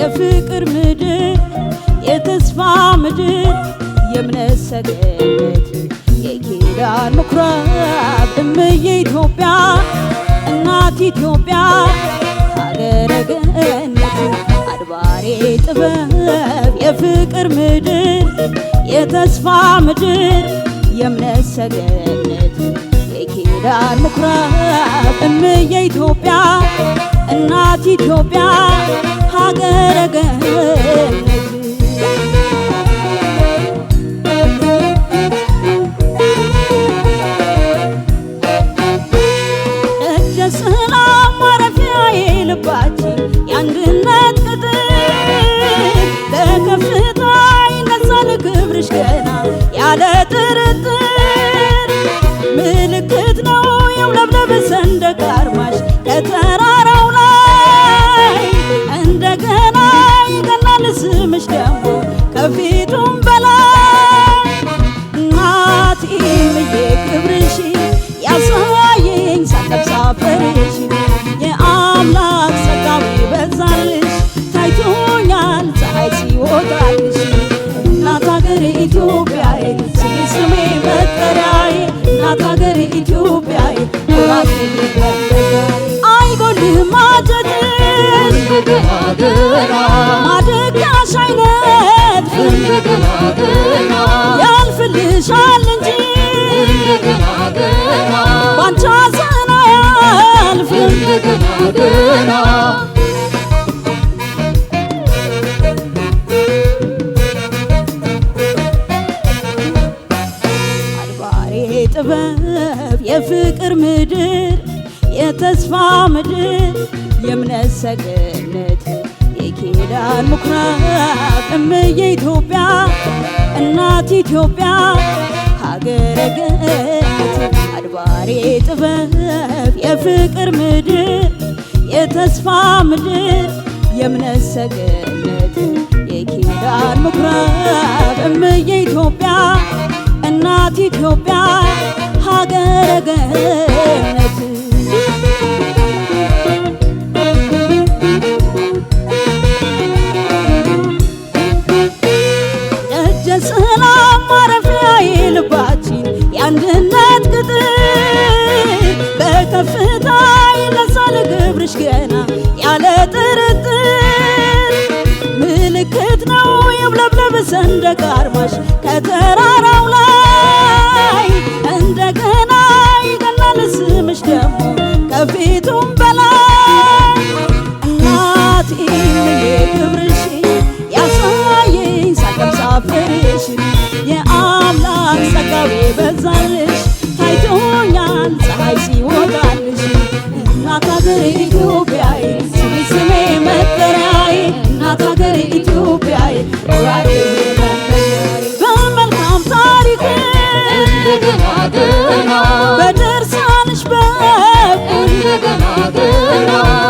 የፍቅር ምድር የተስፋ ምድር የእምነት ሰገነት የኪዳን ምኩራብ እምዬ ኢትዮጵያ እናት ኢትዮጵያ ሀገረ ገነት አድባሬ ጥበብ የፍቅር ምድር የተስፋ ምድር የእምነት ሰገነት የኪዳን ምኩራብ እምዬ ኢትዮጵያ እናት ኢትዮጵያ ሀገረ ገነት ደጀ ሰላም ማረፊያዬ ልባችን የአንድነት ቅጥር በከፍታ ይነሳል ክብርሽ ገና ያለ ጥርጥር ምልክት ነው የውለብለብ ሰንደቅ ዓርማሽ ከተራራው ላይ እንደገና ይገናል ስምሽ ደግሞ ከፊቱም በላይ እናት እምዬ ክብርሽ ያሳየኝ ሳለብሳ ፈርሽ የአምላክ ጸጋው ይበዛልሽ ታይቶኛል ፀሐይ ሲወጣልሽ እናት ሀገር ኢትዮጵያዬ ስሜ መጠሪያዬ እናት ሀገር ኢትዮጵያዬ ኩራቴ አይጎልም ማጀትሽ ማደጊያሽ አይነት ያልፍልሻል እንጂ ባንቺ ሐዘን አያልፍም አድባሬ ጥበብ የፍቅር ምድር የተስፋ ምድር የእምነት ሰገነት የኪዳን ምኩራብ እምዬ ኢትዮጵያ እናት ኢትዮጵያ ሀገረ ገነት አድባሬ ጥበብ የፍቅር ምድር የተስፋ ምድር የእምነት ሰገነት የኪዳን ምኩራብ እምዬ ኢትዮጵያ እናት ኢትዮጵያ ሀገረ ገነት ደጀ ሰላም ማረፊያዬ ልባችን የአንድነት ቅጥር በከፍታ ይነሳል ክብርሽ ገና ያለ ጥርጥር ምልክት ነው የውለብለብ ሰንደቅ ዓርማሽ ከተራራው ላይ እንደገና ይገናል ስምሽ ደግሞ ከፊቱም በላይ እናት እምዬ ክብርሽ ያሳየኝ ሳለብሳ ፈርሽ የአምላክ ጸጋው ይበዛልሽ ታይቶኛል ፀሐይ ሲወጣልሽ እናት ሀገር ኢትዮጵያዬ ስሜ መጠሪያዬ እናት ሀገር ኢትዮጵያዬ ኩራቴ በመልካም ታሪክ በድርሳንሽ በኩል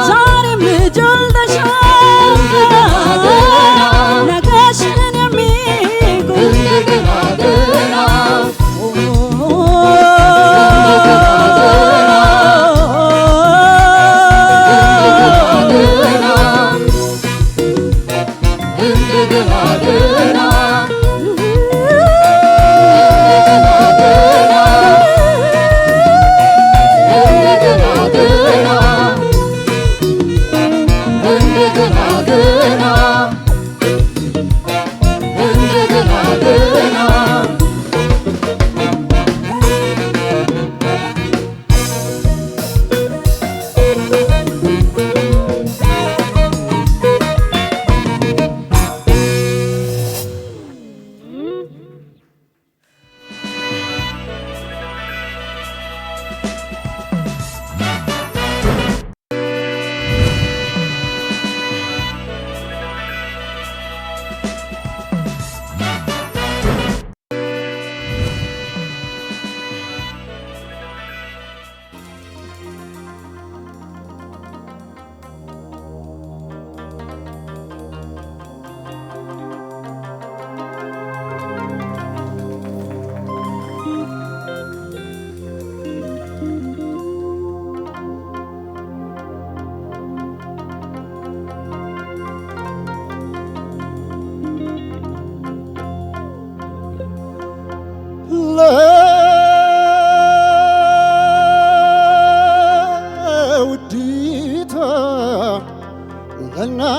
ዛሬም ልጅ ወልደሻል ነገሽን የሚጎል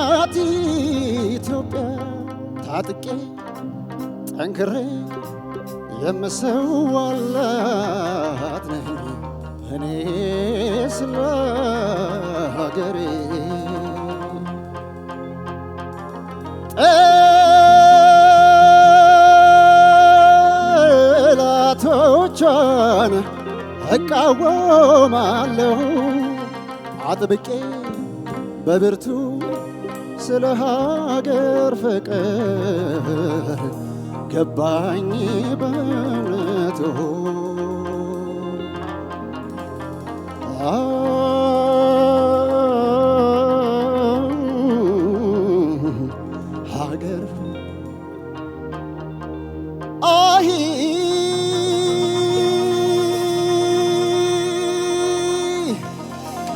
ለእናት ኢትዮጵያ ታጥቄ ጠንክሬ የምሰዋላት ነኝ እኔ ስለ ሀገሬ ጠላቶቿን እቃወማለሁ አጥብቄ በብርቱ ስለ ሀገር ፍቅር ገባኝ በእውነቱ ሀገር አሂ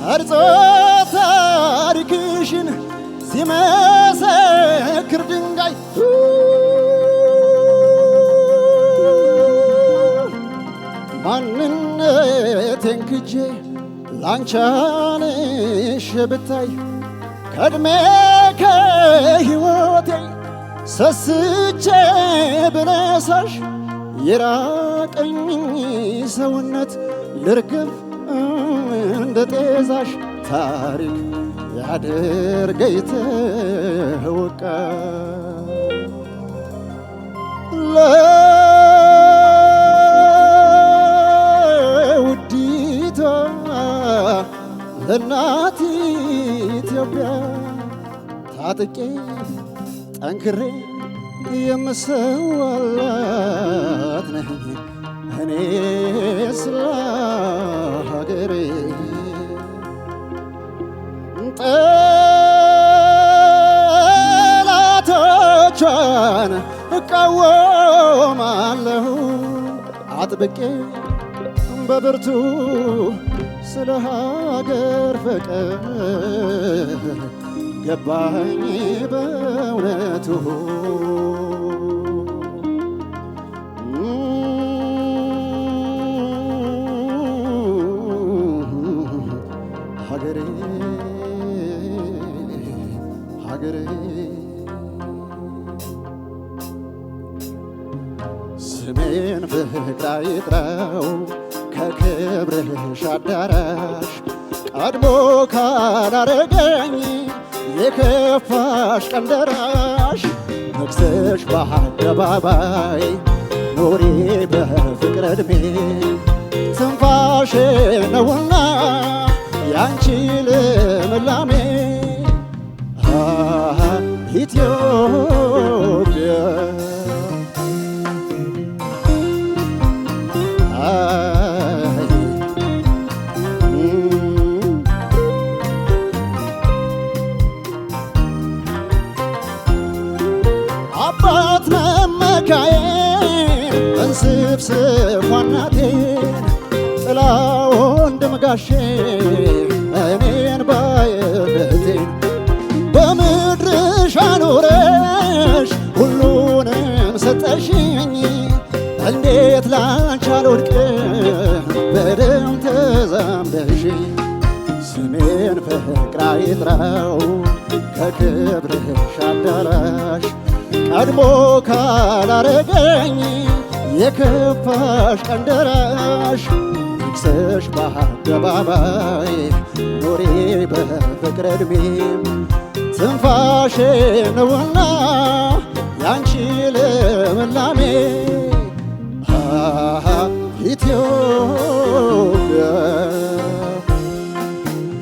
ቀርጾ ታሪክሽን ሲመሰክር ድንጋይ ማንነቴን ክጄ ላንቻንሽ ብታይ ከዕድሜ ከሕይወቴ ሰስቼ ብነሳሽ የራቀኝ ሰውነት ልርግፍ እንደ ጤዛሽ ታሪክ ያደርገኝ ተወቃ ለውዲቷ ለእናት ኢትዮጵያ ታጥቄ ጠንክሬ የምሰዋላት ነኝ እኔ ስለ ሀገሬ ጠላቶቿን እቃወማለሁ አጥብቄ በብርቱ ስለ ሀገር ፍቅር ገባኝ በእውነቱ ሀገሬ ሀገሬ ስሜን ፍቅር አይጥራው ከክብርሽ አዳራሽ ቀድሞ ካላረገኝ የከፋሽ ቀን ደራሽ ነግሰሽ በአደባባይ ኖሪ በፍቅር ዕድሜ ትንፋሽ ነውና ያንቺ ልምላሜ ኢትዮጵያ አባት መመካዬን እንስፍስፍ ዋናቴን ጥላ ወንድም ጋሼ እኔን ባየበቴን በምድርሽ አኖረሽ ሁሉንም ሰጠሽኝ እንዴት ላንቺ አልወድቅም በደም ተዛምደሽ ስሜን ፍቅር አይጥራው ከክብርሽ አዳራሽ ቀድሞ ካላረገኝ የከፋሽ ቀን ደራሽ ነግሰሽ በአደባባይ ኖሪ በፍቅር ዕድሜ ትንፋሼ ነውና ያንቺ ልምላሜ ኢትዮጵያ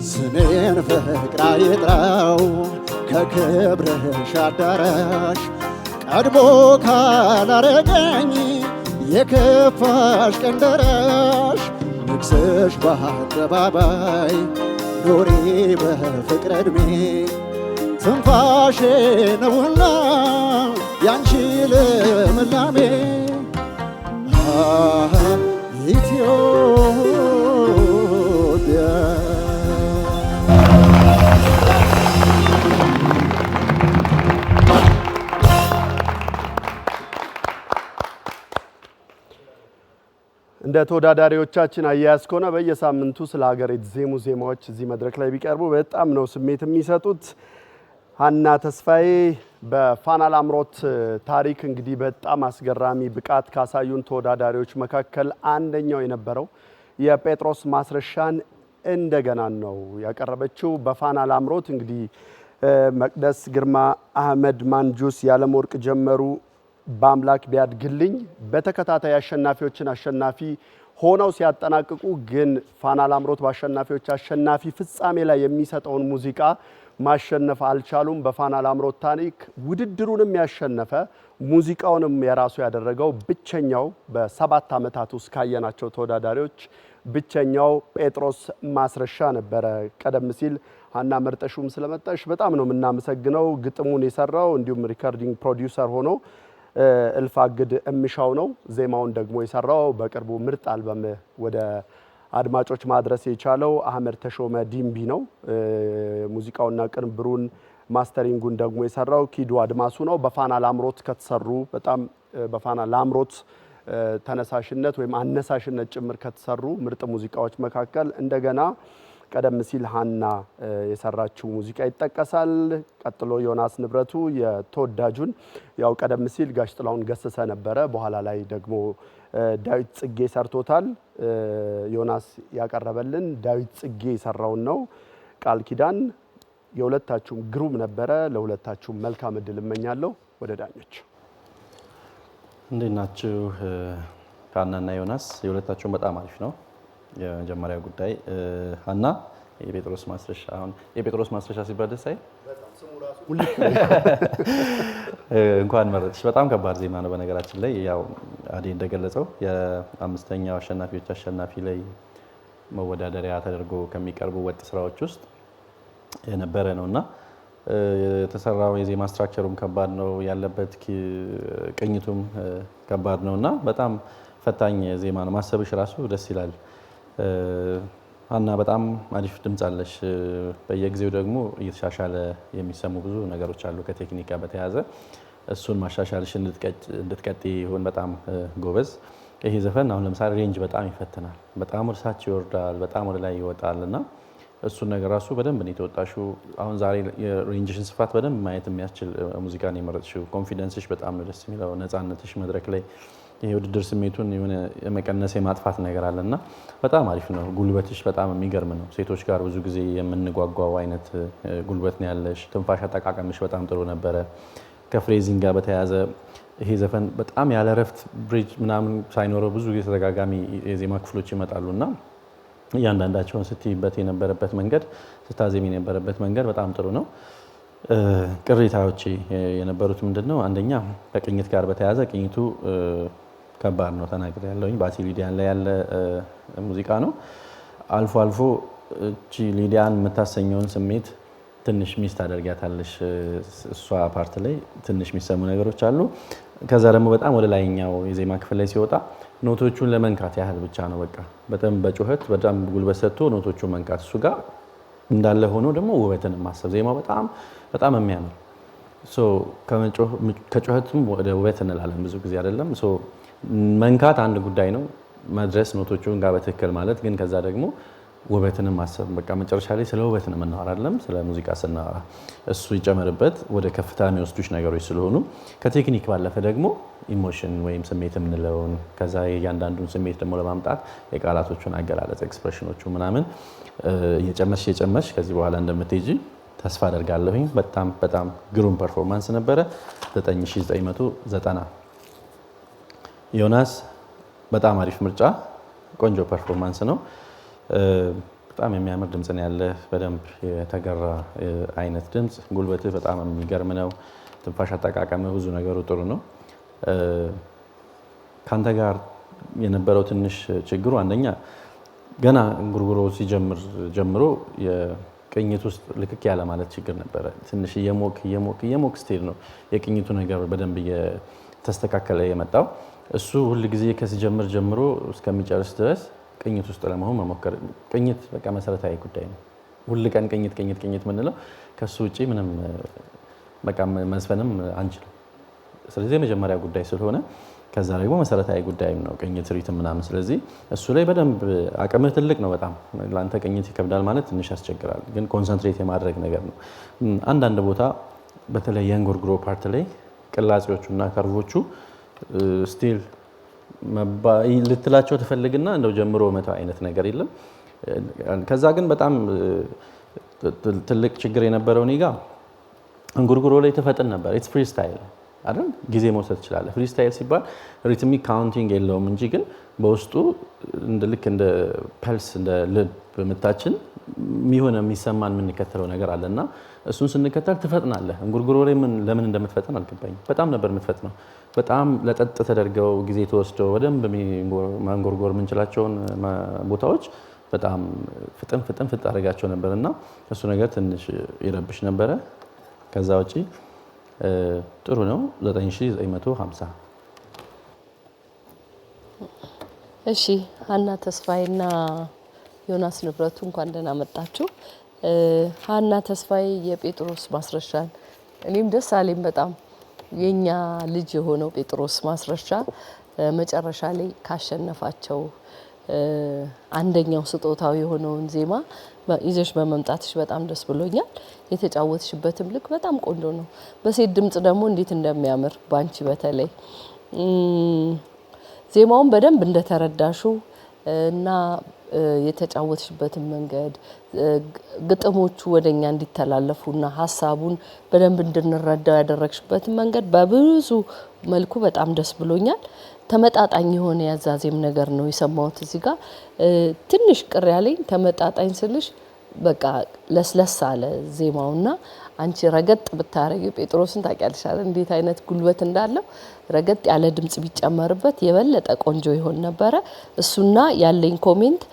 ስሜን ፍቅር አይጥራው ከክብርሽ አዳራሽ ቀድሞ ካላረገኝ የከፋሽ ቀን ደራሽ ነግሰሽ በአደባባይ ኖሪ በፍቅር ዕድሜ ትንፋሼ ነውና ያንቺ ልምላሜ ኢትዮጵያ እንደ ተወዳዳሪዎቻችን አያያዝ ከሆነ በየሳምንቱ ስለ ሀገር የተዜሙ ዜማዎች እዚህ መድረክ ላይ ቢቀርቡ በጣም ነው ስሜት የሚሰጡት። ሀና ተስፋዬ በፋና ላምሮት ታሪክ እንግዲህ በጣም አስገራሚ ብቃት ካሳዩን ተወዳዳሪዎች መካከል አንደኛው የነበረው የጴጥሮስ ማስረሻን እንደገና ነው ያቀረበችው። በፋና ላምሮት እንግዲህ መቅደስ ግርማ፣ አህመድ ማንጁስ፣ ያለም ወርቅ ጀመሩ፣ በአምላክ ቢያድግልኝ በተከታታይ አሸናፊዎችን አሸናፊ ሆነው ሲያጠናቅቁ ግን ፋና ላምሮት በአሸናፊዎች አሸናፊ ፍጻሜ ላይ የሚሰጠውን ሙዚቃ ማሸነፍ አልቻሉም። በፋና ላምሮት ታሪክ ውድድሩንም ያሸነፈ ሙዚቃውንም የራሱ ያደረገው ብቸኛው በ7 ዓመታት ውስጥ ካየናቸው ተወዳዳሪዎች ብቸኛው ጴጥሮስ ማስረሻ ነበረ። ቀደም ሲል ሀና መርጠሹም ስለመጣሽ በጣም ነው የምናመሰግነው። ግጥሙን የሰራው እንዲሁም ሪከርዲንግ ፕሮዲውሰር ሆኖ እልፍ አግድ እምሻው ነው። ዜማውን ደግሞ የሰራው በቅርቡ ምርጥ አልበም ወደ አድማጮች ማድረስ የቻለው አህመድ ተሾመ ዲምቢ ነው። ሙዚቃውና ቅንብሩን ማስተሪንጉን ደግሞ የሰራው ኪዱ አድማሱ ነው። በፋና ላምሮት ከተሰሩ በጣም በፋና ላምሮት ተነሳሽነት ወይም አነሳሽነት ጭምር ከተሰሩ ምርጥ ሙዚቃዎች መካከል እንደገና ቀደም ሲል ሀና የሰራችው ሙዚቃ ይጠቀሳል። ቀጥሎ ዮናስ ንብረቱ የተወዳጁን ያው ቀደም ሲል ጋሽ ጥላሁን ገሰሰ ነበረ፣ በኋላ ላይ ደግሞ ዳዊት ጽጌ ሰርቶታል። ዮናስ ያቀረበልን ዳዊት ጽጌ የሰራውን ነው። ቃል ኪዳን የሁለታችሁም ግሩም ነበረ። ለሁለታችሁም መልካም እድል እመኛለሁ። ወደ ዳኞች እንዴት ናችሁ? ሀናና ዮናስ የሁለታችሁም በጣም አሪፍ ነው። የመጀመሪያ ጉዳይ ሀና የጴጥሮስ ማስረሻ አሁን የጴጥሮስ ማስረሻ ሲባል ደስ አይል? እንኳን መረጥሽ። በጣም ከባድ ዜማ ነው። በነገራችን ላይ ያው አዴ እንደገለጸው የአምስተኛው አሸናፊዎች አሸናፊ ላይ መወዳደሪያ ተደርጎ ከሚቀርቡ ወጥ ስራዎች ውስጥ የነበረ ነውና የተሰራው የዜማ ስትራክቸሩም ከባድ ነው፣ ያለበት ቅኝቱም ከባድ ነውና በጣም ፈታኝ ዜማ ነው። ማሰብሽ ራሱ ደስ ይላል። ሀና በጣም አሪፍ ድምጽ አለሽ። በየጊዜው ደግሞ እየተሻሻለ የሚሰሙ ብዙ ነገሮች አሉ ከቴክኒክ ጋር በተያያዘ እሱን ማሻሻልሽ እንድትቀጥይ ይሁን። በጣም ጎበዝ። ይሄ ዘፈን አሁን ለምሳሌ ሬንጅ በጣም ይፈትናል። በጣም ወደ ታች ይወርዳል፣ በጣም ወደ ላይ ይወጣል እና እሱን ነገር ራሱ በደንብ ነው የተወጣሽው። አሁን ዛሬ የሬንጅሽን ስፋት በደንብ ማየት የሚያስችል ሙዚቃ ነው የመረጥሽው። ኮንፊደንስሽ በጣም ነው ደስ የሚለው። ነፃነትሽ መድረክ ላይ ይሄ ውድድር ስሜቱን የሆነ የመቀነስ የማጥፋት ነገር አለና በጣም አሪፍ ነው። ጉልበትሽ በጣም የሚገርም ነው። ሴቶች ጋር ብዙ ጊዜ የምንጓጓው አይነት ጉልበት ነው ያለሽ። ትንፋሽ አጠቃቀምሽ በጣም ጥሩ ነበረ። ከፍሬዚንግ ጋር በተያያዘ ይሄ ዘፈን በጣም ያለ እረፍት ብሪጅ ምናምን ሳይኖረው ብዙ ጊዜ ተደጋጋሚ የዜማ ክፍሎች ይመጣሉና እያንዳንዳቸውን ስትይበት የነበረበት መንገድ ስታዜም የነበረበት መንገድ በጣም ጥሩ ነው። ቅሬታዎች የነበሩት ምንድነው? አንደኛ ከቅኝት ጋር በተያያዘ ቅኝቱ ከባድ ነው ተናግሬ ያለውኝ። ባቲ ሊዲያን ላይ ያለ ሙዚቃ ነው። አልፎ አልፎ እቺ ሊዲያን የምታሰኘውን ስሜት ትንሽ ሚስ ታደርጊያታለሽ። እሷ ፓርት ላይ ትንሽ የሚሰሙ ነገሮች አሉ። ከዛ ደግሞ በጣም ወደ ላይኛው የዜማ ክፍል ላይ ሲወጣ ኖቶቹን ለመንካት ያህል ብቻ ነው። በቃ በጣም በጩኸት በጣም ጉልበት ሰጥቶ ኖቶቹን መንካት እሱ ጋር እንዳለ ሆኖ ደግሞ ውበትን ማሰብ ዜማው በጣም የሚያምር ከጩኸትም ወደ ውበት እንላለን ብዙ ጊዜ አይደለም። መንካት አንድ ጉዳይ ነው፣ መድረስ ኖቶቹን ጋር በትክክል ማለት ግን ከዛ ደግሞ ውበትንም ማሰብ በቃ መጨረሻ ላይ ስለ ውበት ነው የምናወራ አይደለም። ስለ ሙዚቃ ስናወራ እሱ ይጨመርበት ወደ ከፍታ የሚወስዱሽ ነገሮች ስለሆኑ ከቴክኒክ ባለፈ ደግሞ ኢሞሽን ወይም ስሜት የምንለውን ከዛ እያንዳንዱን ስሜት ደግሞ ለማምጣት የቃላቶቹን አገላለጽ ኤክስፕሬሽኖቹ ምናምን እየጨመርሽ ከዚህ በኋላ እንደምትሄጂ ተስፋ አደርጋለሁኝ። በጣም ግሩም ፐርፎርማንስ ነበረ። 9990 ዮናስ በጣም አሪፍ ምርጫ፣ ቆንጆ ፐርፎርማንስ ነው። በጣም የሚያምር ድምጽ ነው ያለ፣ በደንብ የተገራ አይነት ድምጽ። ጉልበትህ በጣም የሚገርም ነው። ትንፋሽ አጠቃቀምህ ብዙ ነገሩ ጥሩ ነው። ካንተ ጋር የነበረው ትንሽ ችግሩ አንደኛ ገና ጉርጉሮ ሲጀምር ጀምሮ የቅኝት ውስጥ ልክክ ያለ ማለት ችግር ነበረ። ትንሽ እየሞክ ስትሄድ ነው የቅኝቱ ነገር በደንብ እየተስተካከለ የመጣው። እሱ ሁል ጊዜ ከሲጀምር ጀምሮ እስከሚጨርስ ድረስ ቅኝት ውስጥ ለመሆን መሞከር። ቅኝት በቃ መሰረታዊ ጉዳይ ነው። ሁል ቀን ቅኝት የምንለው ከሱ ውጪ ምንም በቃ መዝፈንም አንችልም። ስለዚህ የመጀመሪያ ጉዳይ ስለሆነ ከዛ ደግሞ መሰረታዊ ጉዳይም ነው ቅኝት ሪትም ምናምን። ስለዚህ እሱ ላይ በደንብ አቅምህ ትልቅ ነው በጣም ላንተ ቅኝት ይከብዳል ማለት ትንሽ ያስቸግራል፣ ግን ኮንሰንትሬት የማድረግ ነገር ነው። አንዳንድ ቦታ በተለይ የእንጉርጉሮ ፓርት ላይ ቅላጼዎቹና ከርቮቹ ስቲል ልትላቸው ትፈልግና እንደው ጀምሮ መተው አይነት ነገር የለም። ከዛ ግን በጣም ትልቅ ችግር የነበረው እኔ ጋር እንጉርጉሮ ላይ ተፈጥን ነበር። ኢትስ ፍሪ ስታይል አይደል? ጊዜ መውሰድ ይችላል። ፍሪ ስታይል ሲባል ሪትሚክ ካውንቲንግ የለውም እንጂ ግን በውስጡ ልክ እንደ ፐልስ እንደ ልብ ምታችን የሚሆነ የሚሰማን የምንከተለው ነገር አለና እሱን ስንከተል ትፈጥናለህ። እንጉርጉሮ ላይ ለምን እንደምትፈጥን አልገባኝም። በጣም ነበር የምትፈጥነው። በጣም ለጠጥ ተደርገው ጊዜ ተወስደው በደንብ ማንጎርጎር የምንችላቸውን ቦታዎች በጣም ፍጥን አደረጋቸው ነበርና እሱ ነገር ትንሽ ይረብሽ ነበረ። ከዛ ውጪ ጥሩ ነው። 9950። እሺ ሀና ተስፋዬና ዮናስ ንብረቱ እንኳን ደህና መጣችሁ። ሀና ተስፋዬ የጴጥሮስ ማስረሻን እኔም ደስ አለኝ በጣም የኛ ልጅ የሆነው ጴጥሮስ ማስረሻ መጨረሻ ላይ ካሸነፋቸው አንደኛው ስጦታው የሆነውን ዜማ ይዘሽ በመምጣትሽ በጣም ደስ ብሎኛል። የተጫወትሽበትም ልክ በጣም ቆንጆ ነው። በሴት ድምጽ ደግሞ እንዴት እንደሚያምር ባንቺ በተለይ ዜማውን በደንብ እንደተረዳሹ እና የተጫወትሽበትን መንገድ ግጥሞቹ ወደኛ እንዲተላለፉና ሀሳቡን በደንብ እንድንረዳው ያደረግሽበትን መንገድ በብዙ መልኩ በጣም ደስ ብሎኛል። ተመጣጣኝ የሆነ ያዛዜም ነገር ነው የሰማሁት። እዚህ ጋር ትንሽ ቅር ያለኝ ተመጣጣኝ ስልሽ በቃ ለስለስ አለ ዜማውና አንቺ ረገጥ ብታረጊ ጴጥሮስን ታውቂያለሽ አይደል እንዴት አይነት ጉልበት እንዳለው ረገጥ ያለ ድምጽ ቢጨመርበት የበለጠ ቆንጆ ይሆን ነበረ። እሱና ያለኝ ኮሜንት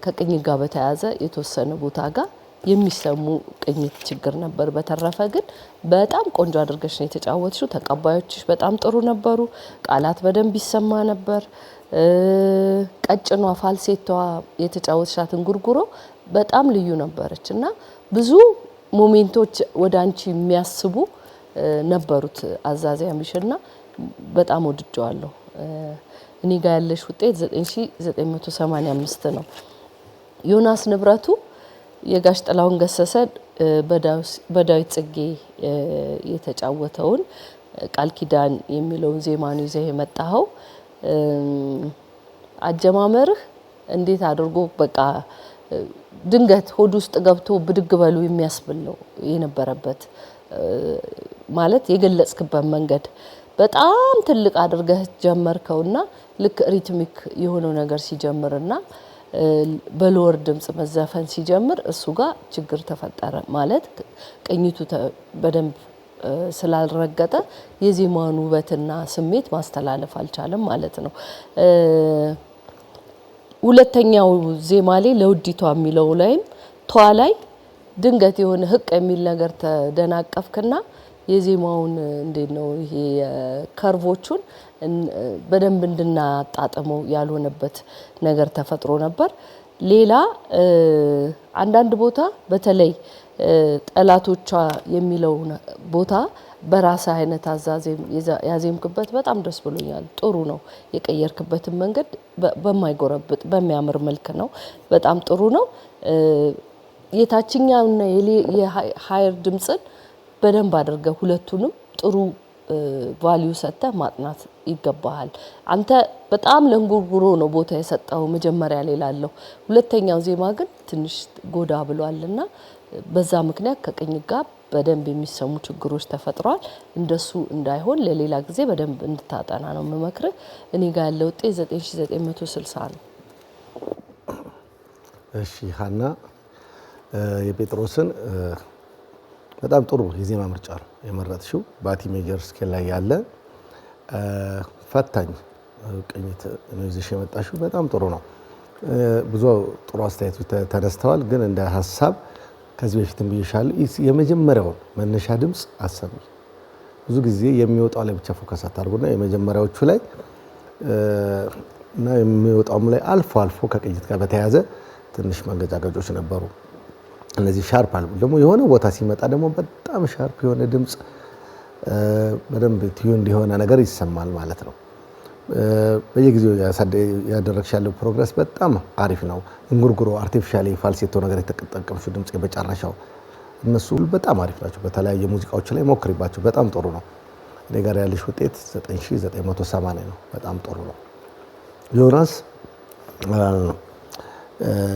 ከቅኝት ጋር በተያያዘ የተወሰነ ቦታ ጋር የሚሰሙ ቅኝት ችግር ነበር። በተረፈ ግን በጣም ቆንጆ አድርገሽ ነው የተጫወትሽው። ተቀባዮችሽ በጣም ጥሩ ነበሩ። ቃላት በደንብ ይሰማ ነበር። ቀጭኗ ፋልሴቷ የተጫወትሻት እንጉርጉሮ በጣም ልዩ ነበረች እና ብዙ ሞሜንቶች ወደ አንቺ የሚያስቡ ነበሩት አዛዚያምሽና በጣም ወድጀዋለሁ። እኔ ጋር ያለሽ ውጤት 9985 ነው። ዮናስ ንብረቱ የጋሽ ጥላሁን ገሰሰ በዳዊት ጽጌ የተጫወተውን ቃል ኪዳን የሚለውን ዜማ ነው ይዘህ የመጣኸው። አጀማመርህ እንዴት አድርጎ በቃ ድንገት ሆድ ውስጥ ገብቶ ብድግ በሉ የሚያስብል ነው የነበረበት። ማለት የገለጽክበት መንገድ በጣም ትልቅ አድርገህ ጀመርከውና ልክ ሪትሚክ የሆነው ነገር ሲጀምርና በሎወር ድምጽ መዘፈን ሲጀምር እሱ ጋር ችግር ተፈጠረ። ማለት ቅኝቱ በደንብ ስላልረገጠ የዜማውን ውበትና ስሜት ማስተላለፍ አልቻለም ማለት ነው። ሁለተኛው ዜማ ላይ ለውዲቷ የሚለው ላይም ቷ ላይ ድንገት የሆነ ህቅ የሚል ነገር ተደናቀፍክና የዜማውን እንዴት ነው ይሄ ከርቮቹን በደንብ እንድናጣጥመው ያልሆነበት ነገር ተፈጥሮ ነበር። ሌላ አንዳንድ ቦታ በተለይ ጠላቶቿ የሚለው ቦታ በራስ አይነት አዛዜም ያዜምክበት በጣም ደስ ብሎኛል። ጥሩ ነው። የቀየርክበትን መንገድ በማይጎረብጥ በሚያምር መልክ ነው። በጣም ጥሩ ነው። የታችኛውና የሃየር ድምጽን በደንብ አድርገህ ሁለቱንም ጥሩ ቫልዩ ሰጥተህ ማጥናት ይገባሃል። አንተ በጣም ለእንጉርጉሮ ነው ቦታ የሰጠው መጀመሪያ ላይ ላለው። ሁለተኛው ዜማ ግን ትንሽ ጎዳ ብሏልና በዛ ምክንያት ከቅኝት ጋር በደንብ የሚሰሙ ችግሮች ተፈጥሯል። እንደሱ እንዳይሆን ለሌላ ጊዜ በደንብ እንድታጠና ነው የምመክርህ። እኔ ጋር ያለው ውጤት 9960 ነው። እሺ ሀና የጴጥሮስን በጣም ጥሩ የዜማ ምርጫ ነው የመረጥሽው። ባቲ ሜጀር ስኬል ላይ ያለ ፈታኝ ቅኝት ነው ይዘሽ የመጣሽው። በጣም ጥሩ ነው። ብዙ ጥሩ አስተያየቶች ተነስተዋል። ግን እንደ ሀሳብ ከዚህ በፊትም ብዬሻለሁ፣ የመጀመሪያውን መነሻ ድምጽ አሰሚ። ብዙ ጊዜ የሚወጣው ላይ ብቻ ፎከስ አታርጉና የመጀመሪያዎቹ ላይ እና የሚወጣውም ላይ አልፎ አልፎ ከቅኝት ጋር በተያያዘ ትንሽ መንገጫገጮች ነበሩ። እነዚህ ሻርፕ አልቡ ደግሞ የሆነ ቦታ ሲመጣ ደግሞ በጣም ሻርፕ የሆነ ድምጽ በደንብ ቲዩን የሆነ ነገር ይሰማል ማለት ነው። በየጊዜው ያደረግሽ ያለው ፕሮግረስ በጣም አሪፍ ነው። እንጉርጉሮ አርቲፊሻሊ ፋልሴቶ ነገር የተጠቀምሽው ድምጽ በመጨረሻው እነሱ በጣም አሪፍ ናቸው። በተለያየ ሙዚቃዎች ላይ ሞክሪባቸው፣ በጣም ጥሩ ነው። እኔ ጋር ያለሽ ውጤት 9980 ነው። በጣም ጥሩ ነው። ዮናስ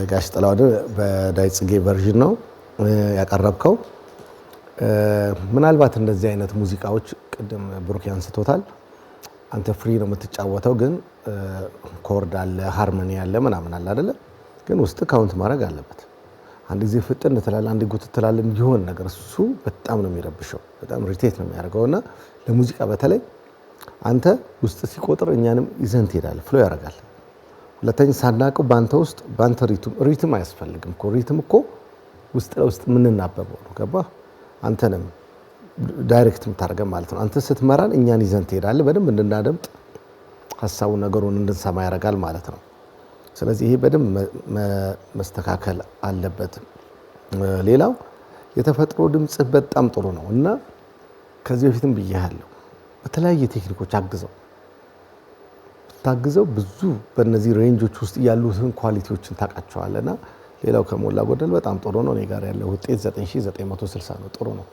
ጋሽ ጥላሁን በዳዊት ጽጌ ቨርዥን ነው ያቀረብከው። ምናልባት እንደዚህ አይነት ሙዚቃዎች ቅድም ብሩክ አንስቶታል። አንተ ፍሪ ነው የምትጫወተው፣ ግን ኮርድ አለ፣ ሃርመኒ አለ፣ ምናምን አለ አይደለ? ግን ውስጥ ካውንት ማድረግ አለበት። አንድ ጊዜ ፍጥን ትላለህ፣ አንድ ጉት ትላለህ፣ ይሆን ነገር እሱ በጣም ነው የሚረብሸው፣ በጣም ሪቴት ነው የሚያደርገውና ለሙዚቃ በተለይ አንተ ውስጥ ሲቆጥር እኛንም ይዘን ትሄዳለህ፣ ፍሎ ያደርጋል። ሁለተኛ ሳናቀው ባንተ ውስጥ ባንተ ሪትም አያስፈልግም እኮ ሪትም እኮ ውስጥ ለውስጥ የምንናበበው ነው። ገባህ? አንተንም ዳይሬክት የምታደርገን ማለት ነው። አንተ ስትመራን እኛን ይዘን ትሄዳለህ። በደንብ እንድናደምጥ ሀሳቡን ነገሩን እንድንሰማ ያደርጋል ማለት ነው። ስለዚህ ይሄ በደንብ መስተካከል አለበት። ሌላው የተፈጥሮ ድምጽ በጣም ጥሩ ነው እና ከዚህ በፊትም ብያለሁ፣ በተለያየ ቴክኒኮች ታግዘው ብዙ በእነዚህ ሬንጆች ውስጥ ያሉትን ኳሊቲዎችን ታውቃቸዋለና ሌላው ከሞላ ጎደል በጣም ጥሩ ነው። እኔ ጋር ያለው ውጤት 9960 ነው። ጥሩ ነው።